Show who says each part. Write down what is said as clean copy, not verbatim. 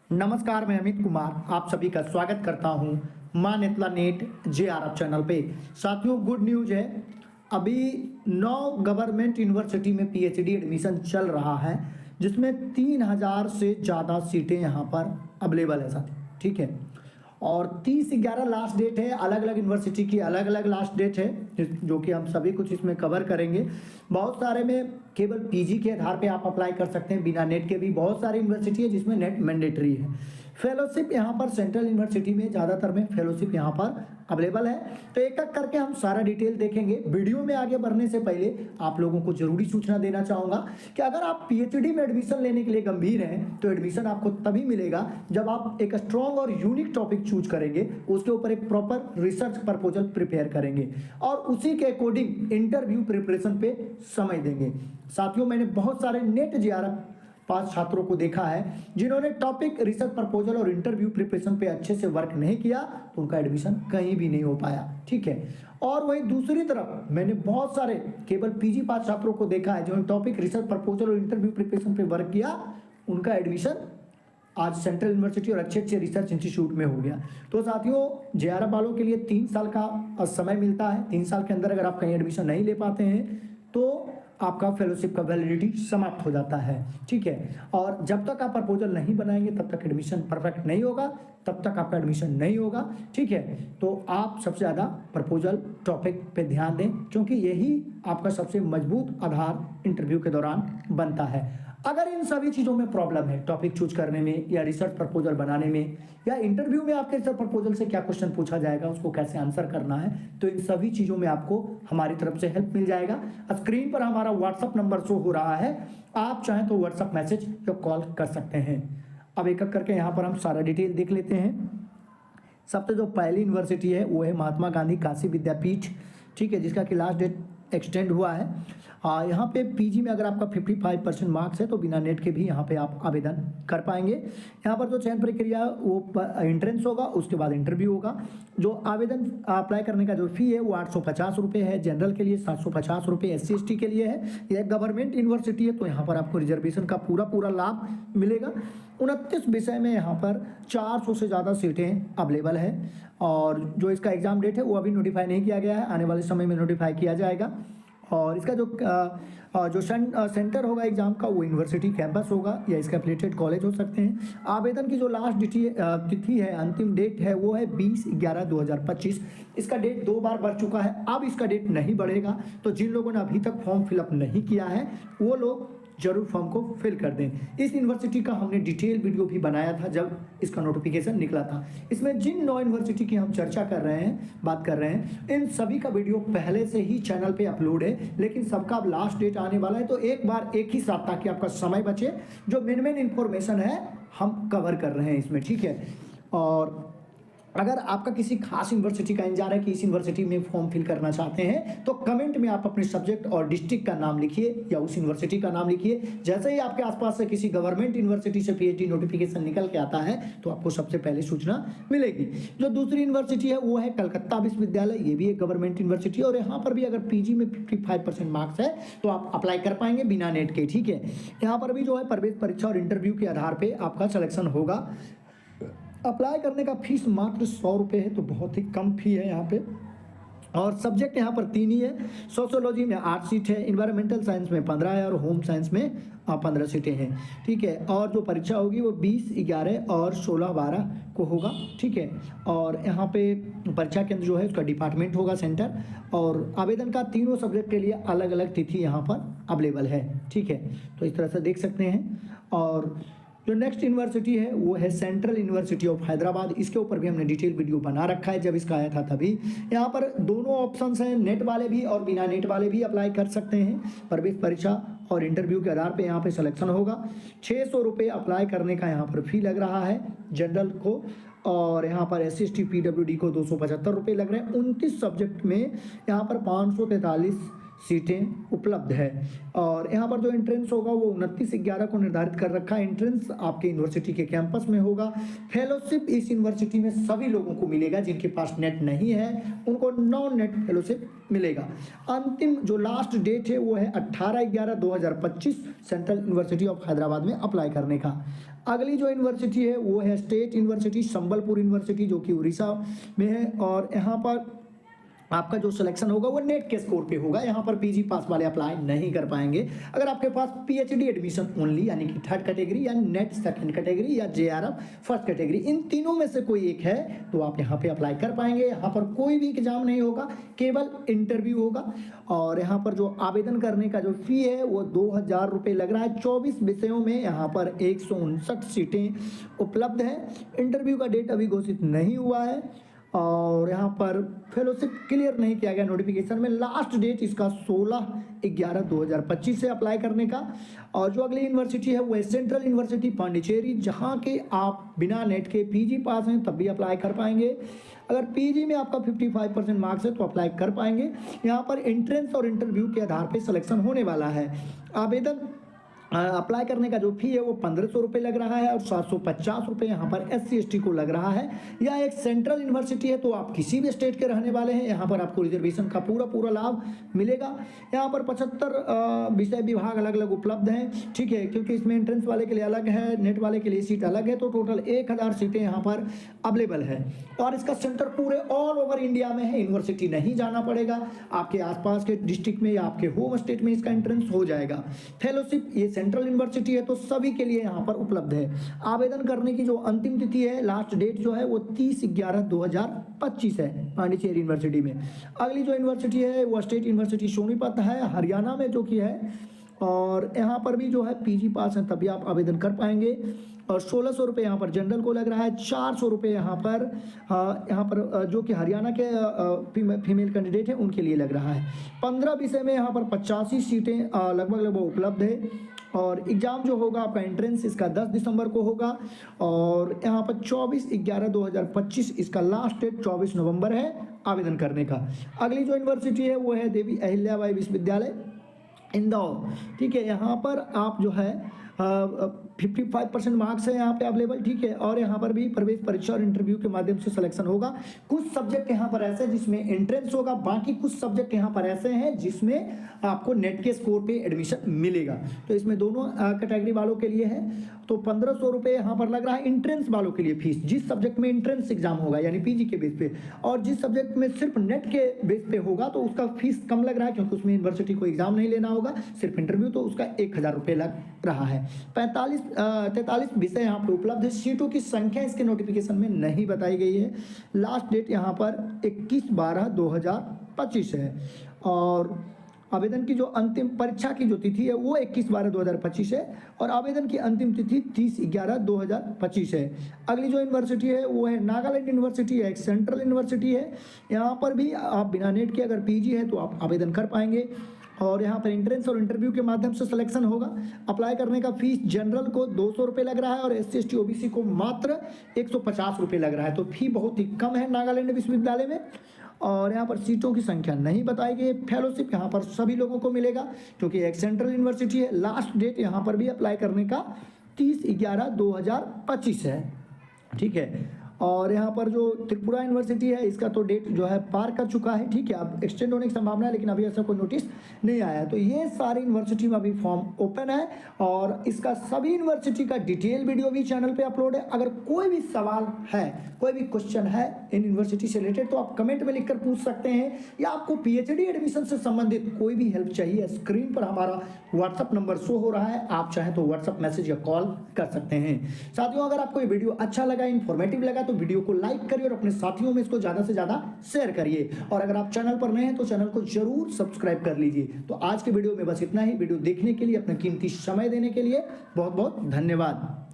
Speaker 1: नमस्कार, मैं अमित कुमार आप सभी का स्वागत करता हूं मां नेतला नेट JRF चैनल पे। साथियों, गुड न्यूज है। अभी 9 गवर्नमेंट यूनिवर्सिटी में PhD एडमिशन चल रहा है, जिसमें 3000 से ज़्यादा सीटें यहां पर अवेलेबल है साथियों। ठीक है, और 30/11 लास्ट डेट है। अलग अलग यूनिवर्सिटी की अलग अलग लास्ट डेट है, जो कि हम सभी कुछ इसमें कवर करेंगे। बहुत सारे में केवल PG के आधार पे आप अप्लाई कर सकते हैं, बिना नेट के भी। बहुत सारी यूनिवर्सिटी है जिसमें नेट मैंडेटरी है। फेलोशिप यहाँ पर सेंट्रल यूनिवर्सिटी में ज़्यादातर में फेलोशिप यहाँ पर अवेलेबल है। तो एक एक करके हम सारा डिटेल देखेंगे। वीडियो में आगे बढ़ने से पहले आप लोगों को जरूरी सूचना देना चाहूँगा कि अगर आप PhD में एडमिशन लेने के लिए गंभीर हैं, तो एडमिशन आपको तभी मिलेगा जब आप एक स्ट्रॉन्ग और यूनिक टॉपिक चूज करेंगे, उसके ऊपर एक प्रॉपर रिसर्च प्रपोजल प्रिपेयर करेंगे और उसी के अकॉर्डिंग इंटरव्यू प्रिपरेशन पे समय देंगे। साथियों, मैंने बहुत सारे नेट JRF पास छात्रों को देखा है जिन्होंने टॉपिक, रिसर्च प्रपोजल और इंटरव्यू प्रिपरेशन पे अच्छे से वर्क नहीं किया, तो उनका एडमिशन कहीं भी नहीं हो पाया। ठीक है, और वहीं दूसरी तरफ मैंने बहुत सारे केवल PG पास छात्रों को देखा है जिन्होंने टॉपिक, रिसर्च प्रपोजल और इंटरव्यू प्रिपरेशन पे वर्क किया, उनका एडमिशन आज सेंट्रल यूनिवर्सिटी और अच्छे अच्छे रिसर्च इंस्टीट्यूट में हो गया। तो साथियों, JRF वालों के लिए 3 साल का समय मिलता है। 3 साल के अंदर अगर आप कहीं एडमिशन नहीं ले पाते हैं तो आपका फेलोशिप का वैलिडिटी समाप्त हो जाता है। ठीक है, और जब तक आप प्रपोजल नहीं बनाएंगे तब तक एडमिशन परफेक्ट नहीं होगा, तब तक आपका एडमिशन नहीं होगा। ठीक है, तो आप सबसे ज़्यादा प्रपोजल टॉपिक पे ध्यान दें, क्योंकि यही आपका सबसे मजबूत आधार इंटरव्यू के दौरान बनता है। अगर इन सभी चीज़ों में प्रॉब्लम है, टॉपिक चूज करने में या रिसर्च प्रपोजल बनाने में या इंटरव्यू में आपके रिसर्च प्रपोजल से क्या क्वेश्चन पूछा जाएगा, उसको कैसे आंसर करना है, तो इन सभी चीज़ों में आपको हमारी तरफ से हेल्प मिल जाएगा। स्क्रीन पर हमारा WhatsApp नंबर शो हो रहा है, आप चाहें तो WhatsApp मैसेज या कॉल कर सकते हैं। अब एक एक करके यहाँ पर हम सारा डिटेल देख लेते हैं। सबसे जो पहली यूनिवर्सिटी है वो है महात्मा गांधी काशी विद्यापीठ। ठीक है, जिसका कि लास्ट डेट एक्सटेंड हुआ है। यहाँ पे PG में अगर आपका 55% मार्क्स है तो बिना नेट के भी यहाँ पे आप आवेदन कर पाएंगे। यहाँ पर जो चयन प्रक्रिया वो एंट्रेंस होगा, उसके बाद इंटरव्यू होगा। जो आवेदन अप्लाई करने का जो फ़ी है वो 850 रुपये है। जनरल के लिए 750 रुपये, SC/ST के लिए है। यह गवर्नमेंट यूनिवर्सिटी है तो यहाँ पर आपको रिजर्वेशन का पूरा लाभ मिलेगा। 29 विषय में यहाँ पर 400 से ज़्यादा सीटें अवेलेबल है। और जो इसका एग्ज़ाम डेट है वो अभी नोटिफाई नहीं किया गया है, आने वाले समय में नोटिफाई किया जाएगा। और इसका जो सेंटर होगा एग्जाम का वो यूनिवर्सिटी कैंपस होगा या इसके एफिलिएटेड कॉलेज हो सकते हैं। आवेदन की जो लास्ट तिथि है, अंतिम डेट है, वो है 20/11/2025। इसका डेट 2 बार बढ़ चुका है, अब इसका डेट नहीं बढ़ेगा। तो जिन लोगों ने अभी तक फॉर्म फिलअप नहीं किया है वो लोग जरूर फॉर्म को फिल कर दें। इस यूनिवर्सिटी का हमने डिटेल वीडियो भी बनाया था जब इसका नोटिफिकेशन निकला था। इसमें जिन 9 यूनिवर्सिटी की हम चर्चा कर रहे हैं, बात कर रहे हैं, इन सभी का वीडियो पहले से ही चैनल पे अपलोड है, लेकिन सबका अब लास्ट डेट आने वाला है। तो एक बार एक ही साथ, ताकि आपका समय बचे, जो मेन इंफॉर्मेशन है हम कवर कर रहे हैं इसमें। ठीक है, और अगर आपका किसी खास यूनिवर्सिटी का इंतजार है कि इस यूनिवर्सिटी में फॉर्म फिल करना चाहते हैं, तो कमेंट में आप अपने सब्जेक्ट और डिस्ट्रिक्ट का नाम लिखिए या उस यूनिवर्सिटी का नाम लिखिए। जैसे ही आपके आसपास से किसी गवर्नमेंट यूनिवर्सिटी से PhD नोटिफिकेशन निकल के आता है तो आपको सबसे पहले सूचना मिलेगी। जो दूसरी यूनिवर्सिटी है वो है कलकत्ता विश्वविद्यालय। ये भी एक गवर्नमेंट यूनिवर्सिटी है और यहाँ पर भी अगर PG में 55% मार्क्स है तो आप अप्लाई कर पाएंगे बिना नेट के। ठीक है, यहाँ पर भी जो है प्रवेश परीक्षा और इंटरव्यू के आधार पर आपका सिलेक्शन होगा। अप्लाई करने का फीस मात्र 100 रुपये है, तो बहुत ही कम फी है यहाँ पे। और सब्जेक्ट यहाँ पर 3 ही है। सोशियोलॉजी में 8 सीट है, इन्वायरमेंटल साइंस में 15 है और होम साइंस में 15 सीटें हैं। ठीक है, और जो परीक्षा होगी वो 20/11 और 16/12 को होगा। ठीक है, और यहाँ पे परीक्षा केंद्र जो है उसका डिपार्टमेंट होगा, सेंटर। और आवेदन का तीनों सब्जेक्ट के लिए अलग अलग तिथि यहाँ पर अवेलेबल है। ठीक है, तो इस तरह से देख सकते हैं। और जो नेक्स्ट यूनिवर्सिटी है वो है सेंट्रल यूनिवर्सिटी ऑफ हैदराबाद। इसके ऊपर भी हमने डिटेल वीडियो बना रखा है, जब इसका आया था तभी। यहाँ पर दोनों ऑप्शंस हैं, नेट वाले भी और बिना नेट वाले भी अप्लाई कर सकते हैं। प्रवेश परीक्षा और इंटरव्यू के आधार पे यहाँ पे सिलेक्शन होगा। 600 रुपये अप्लाई करने का यहाँ पर फी लग रहा है जनरल को, और यहाँ पर SC/ST PWD को 275 रुपये लग रहे हैं। 29 सब्जेक्ट में यहाँ पर 543 सीटें उपलब्ध है। और यहाँ पर जो एंट्रेंस होगा वो 29/11 को निर्धारित कर रखा है। एंट्रेंस आपके यूनिवर्सिटी के कैंपस में होगा। फेलोशिप इस यूनिवर्सिटी में सभी लोगों को मिलेगा, जिनके पास नेट नहीं है उनको नॉन नेट फेलोशिप मिलेगा। अंतिम जो लास्ट डेट है वो है 18/11/2025 सेंट्रल यूनिवर्सिटी ऑफ हैदराबाद में अप्लाई करने का। अगली जो यूनिवर्सिटी है वो है स्टेट यूनिवर्सिटी संबलपुर यूनिवर्सिटी, जो कि उड़ीसा में है। और यहाँ पर आपका जो सिलेक्शन होगा वो नेट के स्कोर पे होगा। यहाँ पर पीजी पास वाले अप्लाई नहीं कर पाएंगे। अगर आपके पास पीएचडी एडमिशन ओनली यानी कि थर्ड कैटेगरी या नेट सेकंड कैटेगरी या जेआरएफ फर्स्ट कैटेगरी, इन तीनों में से कोई एक है तो आप यहाँ पे अप्लाई कर पाएंगे। यहाँ पर कोई भी एग्जाम नहीं होगा, केवल इंटरव्यू होगा। और यहाँ पर जो आवेदन करने का जो फी है वो 2000 रुपये लग रहा है। 24 विषयों में यहाँ पर 159 सीटें उपलब्ध हैं। इंटरव्यू का डेट अभी घोषित नहीं हुआ है और यहाँ पर फेलोशिप क्लियर नहीं किया गया नोटिफिकेशन में। लास्ट डेट इसका 16/11/2025 से अप्लाई करने का। और जो अगली यूनिवर्सिटी है वो है सेंट्रल यूनिवर्सिटी पांडिचेरी, जहाँ के आप बिना नेट के पीजी पास हैं तब भी अप्लाई कर पाएंगे। अगर पीजी में आपका 55% मार्क्स है तो अप्लाई कर पाएंगे। यहाँ पर एंट्रेंस और इंटरव्यू के आधार पर सिलेक्शन होने वाला है। आवेदन अप्लाई करने का जो फी है वो 1500 रुपये लग रहा है और 750 रुपये यहाँ पर SC/ST को लग रहा है। यह एक सेंट्रल यूनिवर्सिटी है तो आप किसी भी स्टेट के रहने वाले हैं, यहाँ पर आपको रिजर्वेशन का पूरा लाभ मिलेगा। यहाँ पर 75 विषय विभाग अलग अलग उपलब्ध हैं, ठीक है, क्योंकि इसमें एंट्रेंस वाले के लिए अलग है, नेट वाले के लिए सीट अलग है। तो टोटल 1000 सीटें यहाँ पर अवेलेबल है और इसका सेंटर पूरे ऑल ओवर इंडिया में है। यूनिवर्सिटी नहीं जाना पड़ेगा, आपके आसपास के डिस्ट्रिक्ट में या आपके होम स्टेट में इसका एंट्रेंस हो जाएगा। फेलोशिप ये सेंट्रल यूनिवर्सिटी है तो सभी के लिए यहाँ पर उपलब्ध है। आवेदन करने की जो अंतिम तिथि है, लास्ट डेट जो है वो 30/11/2025 है पांडिचेरी यूनिवर्सिटी में। अगली जो यूनिवर्सिटी है वो स्टेट यूनिवर्सिटी सोनीपत है हरियाणा में, जो कि है। और यहाँ पर भी जो है पीजी पास है तभी आप आवेदन कर पाएंगे। और 1600 रुपये यहाँ पर जनरल को लग रहा है, 400 रुपये यहाँ पर जो कि हरियाणा के फीमेल कैंडिडेट हैं उनके लिए लग रहा है। 15 विषय में यहाँ पर 85 सीटें लगभग उपलब्ध है। और एग्ज़ाम जो होगा आपका एंट्रेंस इसका 10 दिसंबर को होगा और यहाँ पर 24/11/2025 इसका लास्ट डेट 24 नवंबर है आवेदन करने का। अगली जो यूनिवर्सिटी है वो है देवी अहिल्याबाई विश्वविद्यालय इंदौर, ठीक है। यहाँ पर आप जो है 55% मार्क्स है यहाँ पे अवेलेबल, ठीक है। और यहाँ पर भी प्रवेश परीक्षा और इंटरव्यू के माध्यम से सिलेक्शन होगा। कुछ सब्जेक्ट यहाँ पर ऐसे हैं जिसमें एंट्रेंस होगा, बाकी कुछ सब्जेक्ट यहाँ पर ऐसे हैं जिसमें आपको नेट के स्कोर पे एडमिशन मिलेगा। तो इसमें दोनों कैटेगरी वालों के लिए है। तो 1500 रुपये यहाँ पर लग रहा है एंट्रेंस वालों के लिए फीस, जिस सब्जेक्ट में एंट्रेंस एग्जाम होगा यानी पीजी के बेस पे, और जिस सब्जेक्ट में सिर्फ नेट के बेस पे होगा तो उसका फीस कम लग रहा है क्योंकि उसमें यूनिवर्सिटी को एग्जाम नहीं लेना होगा, सिर्फ इंटरव्यू, तो उसका 1000 रुपये लग रहा है। 43 विषय यहाँ पर उपलब्ध है। सीटों की संख्या इसके नोटिफिकेशन में नहीं बताई गई है। लास्ट डेट यहाँ पर 21/12/2025 है और आवेदन की जो अंतिम परीक्षा की जो तिथि है वो 21/12/2025 है और आवेदन की अंतिम तिथि 30/11/2025 है। अगली जो यूनिवर्सिटी है वो है नागालैंड यूनिवर्सिटी है, एक सेंट्रल यूनिवर्सिटी है। यहाँ पर भी आप बिना नेट के अगर पीजी है तो आप आवेदन कर पाएंगे और यहाँ पर एंट्रेंस और इंटरव्यू के माध्यम से सिलेक्शन होगा। अप्लाई करने का फीस जनरल को 200 रुपये लग रहा है और SC/ST OBC को मात्र 150 रुपये लग रहा है। तो फी बहुत ही कम है नागालैंड विश्वविद्यालय में। और यहाँ पर सीटों की संख्या नहीं बताई गई। फेलोशिप यहाँ पर सभी लोगों को मिलेगा क्योंकि एक सेंट्रल यूनिवर्सिटी है। लास्ट डेट यहाँ पर भी अप्लाई करने का 30/11/2025 है, ठीक है। और यहाँ पर जो त्रिपुरा यूनिवर्सिटी है इसका तो डेट जो है पार कर चुका है, ठीक है। अब एक्सटेंड होने की संभावना है लेकिन अभी ऐसा कोई नोटिस नहीं आया। तो ये सारी यूनिवर्सिटी में अभी फॉर्म ओपन है और इसका सभी यूनिवर्सिटी का डिटेल वीडियो भी चैनल पे अपलोड है। अगर कोई भी सवाल है, कोई भी क्वेश्चन है इन यूनिवर्सिटी से रिलेटेड तो आप कमेंट में लिखकर पूछ सकते हैं, या आपको PhD एडमिशन से संबंधित कोई भी हेल्प चाहिए, स्क्रीन पर हमारा व्हाट्सअप नंबर शो हो रहा है, आप चाहें तो व्हाट्सअप मैसेज या कॉल कर सकते हैं। साथियों, अगर आपको ये वीडियो अच्छा लगा, इन्फॉर्मेटिव लगा तो वीडियो को लाइक करिए और अपने साथियों में इसको ज्यादा से ज्यादा शेयर करिए। और अगर आप चैनल पर नए हैं तो चैनल को जरूर सब्सक्राइब कर लीजिए। तो आज के वीडियो में बस इतना ही। वीडियो देखने के लिए, अपना कीमती समय देने के लिए बहुत बहुत धन्यवाद।